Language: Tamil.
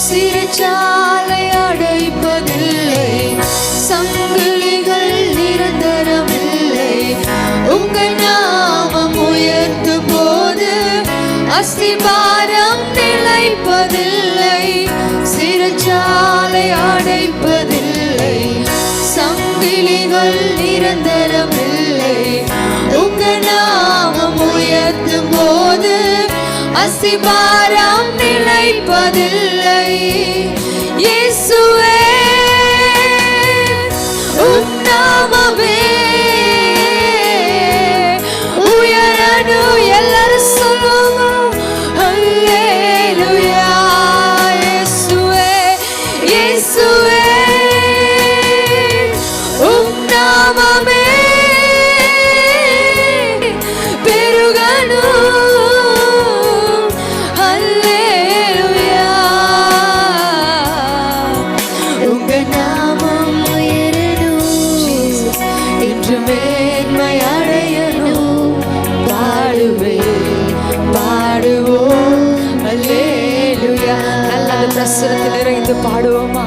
சிறைச்சாலை அடைப்பதில்லை, சங்கிலிகள் நிரந்தரமில்லை. உங்க நாமம் உயர்த்தும் போது அஸ்திபாரம் நிலைப்பதில்லை. சிறைச்சாலை அடைப்பதில்லை, சங்கிலிகள் நிரந்தரமில்லை. உங்க நாமம் உயர்த்தும் போது அஸ்திபாரம் நிலைப்பதில்லை. இயேசுவே உம் நாமமே உயரணும். எல்லாரும் சொல்லுங்க அல்லேலூயா. இயேசுவே இயேசுவே உம் நாமமே பெருகணும். அல்லேலூயா. உங்க நாமம் உயரணும், என்று மேன்மை அடையணும். பாடுவோம் அல்லேலூயா. நல்ல பிரசுரத்தில் இருந்து பாடுவோமா?